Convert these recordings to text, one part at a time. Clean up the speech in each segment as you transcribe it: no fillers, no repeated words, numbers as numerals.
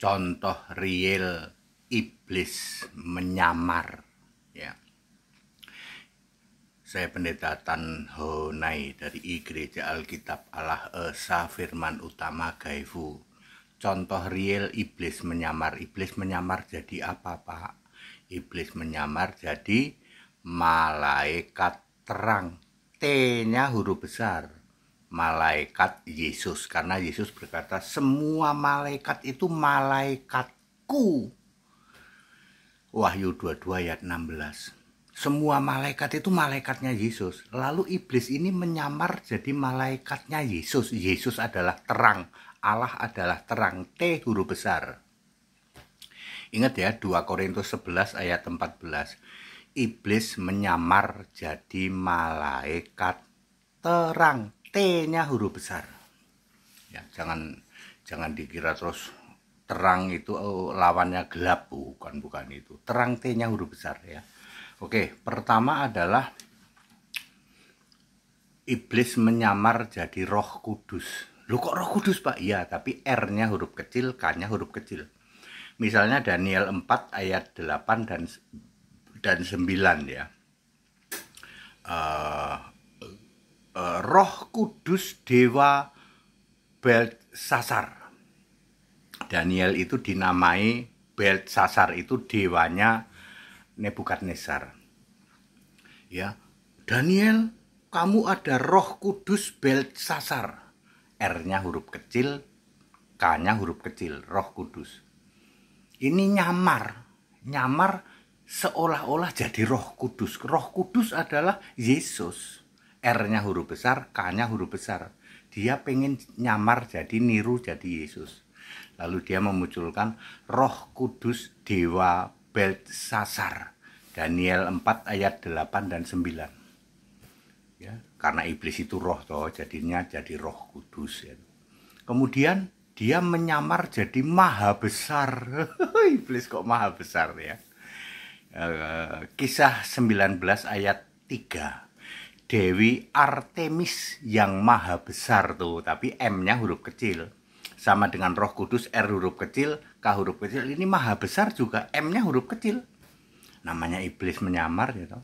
contoh real iblis menyamar, ya. Saya Pendeta Tan Honai dari Gereja Alkitab Allah Esa Firman Utama Gaifu. Contoh real iblis menyamar. Iblis menyamar jadi apa, Pak? Iblis menyamar jadi malaikat terang. T-nya huruf besar. Malaikat Yesus, karena Yesus berkata semua malaikat itu malaikatku. Wahyu 22 ayat 16. Semua malaikat itu malaikatnya Yesus. Lalu iblis ini menyamar jadi malaikatnya Yesus. Yesus adalah terang, Allah adalah terang, T huruf besar. Ingat ya, 2 Korintus 11 ayat 14. Iblis menyamar jadi malaikat terang, T-nya huruf besar. Ya, jangan dikira terus terang itu lawannya gelap, bukan itu. Terang, T-nya huruf besar ya. Oke, pertama adalah iblis menyamar jadi Roh Kudus. Loh kok Roh Kudus, Pak? Iya, tapi R-nya huruf kecil, K-nya huruf kecil. Misalnya Daniel 4 ayat 8 dan 9 ya. Roh Kudus Dewa Beltsasar. Daniel itu dinamai Beltsasar, itu dewanya Nebukadnezar. Ya, Daniel, kamu ada Roh Kudus Beltsasar. R-nya huruf kecil, K-nya huruf kecil, Roh Kudus. Ini nyamar seolah-olah jadi Roh Kudus. Roh Kudus adalah Yesus. R-nya huruf besar, K-nya huruf besar. Dia pengen nyamar jadi niru jadi Yesus. Lalu dia memunculkan Roh Kudus Dewa Beltsasar. Daniel 4 ayat 8 dan 9. Ya, karena iblis itu roh toh, jadinya jadi Roh Kudus ya. Kemudian dia menyamar jadi maha besar. Iblis kok maha besar ya. Kisah 19 ayat 3. Dewi Artemis yang maha besar tuh, tapi M-nya huruf kecil. Sama dengan Roh Kudus, R huruf kecil, K huruf kecil. Ini maha besar juga, M-nya huruf kecil. Namanya iblis menyamar gitu.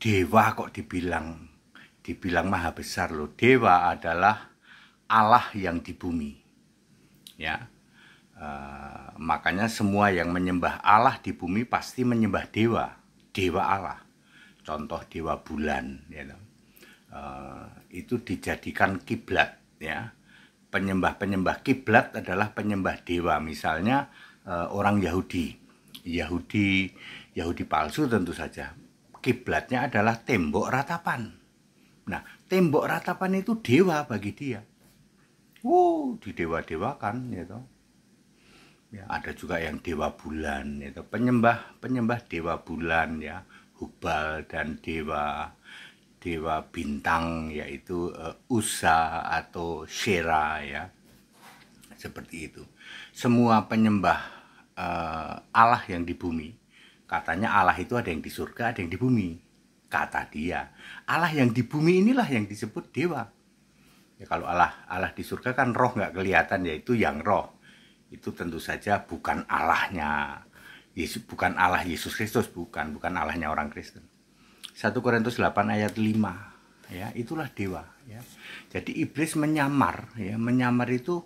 Dewa kok dibilang maha besar loh. Dewa adalah Allah yang di bumi. Ya. Makanya semua yang menyembah Allah di bumi pasti menyembah dewa, dewa Allah. Contoh dewa bulan, ya. Itu dijadikan kiblat, ya. Penyembah kiblat adalah penyembah dewa. Misalnya orang Yahudi palsu tentu saja. Kiblatnya adalah tembok ratapan. Nah, tembok ratapan itu dewa bagi dia. Didewa-dewakan gitu. Ya, ada juga yang dewa bulan gitu. Penyembah dewa bulan ya, Hubal, dan dewa bintang yaitu Usa atau Shera ya. Seperti itu. Semua penyembah Allah yang di bumi, katanya Allah itu ada yang di surga, ada yang di bumi. Kata dia, Allah yang di bumi inilah yang disebut dewa. Ya, kalau Allah di surga kan roh nggak kelihatan, yaitu yang roh. Itu tentu saja bukan Allahnya Yesus, bukan Allah Yesus Kristus, bukan Allahnya orang Kristen. 1 Korintus 8 ayat 5 ya, itulah dewa ya. Jadi iblis menyamar ya, menyamar itu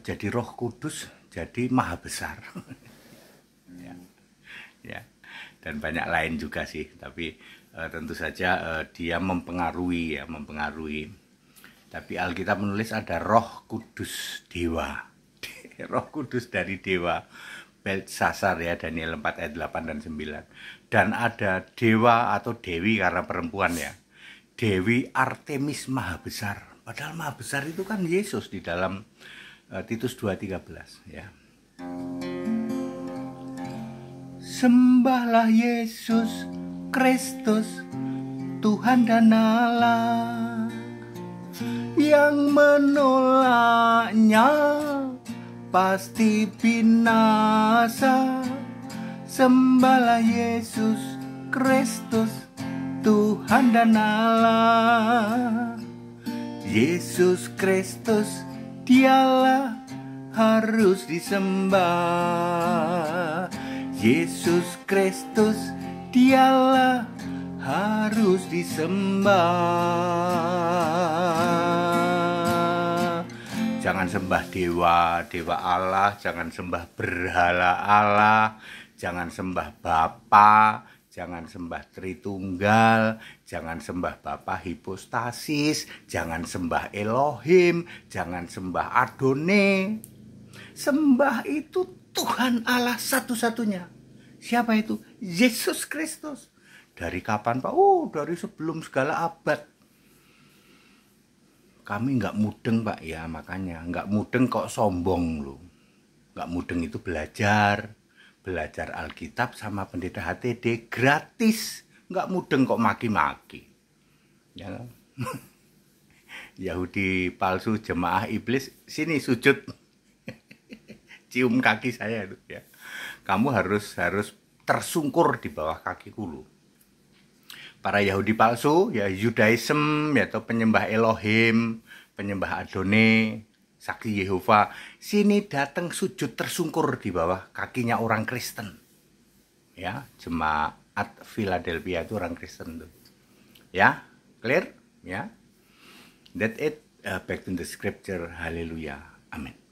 jadi Roh Kudus, jadi maha besar. ya. Dan banyak lain juga sih, tapi tentu saja dia mempengaruhi. Tapi Alkitab menulis ada Roh Kudus dewa. Roh Kudus dari dewa Beltsasar ya, Daniel 4 ayat 8 dan 9. Dan ada dewa atau dewi karena perempuan ya, Dewi Artemis maha besar. Padahal maha besar itu kan Yesus di dalam Titus 2:13 ya. Sembahlah Yesus Kristus, Tuhan dan Allah, yang menolaknya pasti binasa. Sembahlah Yesus Kristus, Tuhan dan Allah. Yesus Kristus, dialah harus disembah. Yesus Kristus, dialah harus disembah. Jangan sembah dewa Allah, jangan sembah berhala Allah, jangan sembah Bapa, jangan sembah Tritunggal, jangan sembah Bapa hipostasis, jangan sembah Elohim, jangan sembah Adone. Sembah itu Tuhan Allah satu-satunya. Siapa itu? Yesus Kristus. Dari kapan, Pak? Dari sebelum segala abad. Kami nggak mudeng, Pak, ya, makanya nggak mudeng kok sombong loh. Nggak mudeng itu belajar Alkitab sama pendeta HTD gratis, nggak mudeng kok maki-maki, ya. Yahudi palsu, jemaah iblis, sini sujud, cium kaki saya itu, ya. Kamu harus tersungkur di bawah kakiku loh. Para Yahudi palsu, ya Judaism, yaitu penyembah Elohim, penyembah Adone, saksi Yehova, sini datang sujud tersungkur di bawah kakinya orang Kristen. Ya, jemaat Philadelphia itu orang Kristen tuh. Ya, clear? Ya. That's it. Back to the scripture. Haleluya. Amin.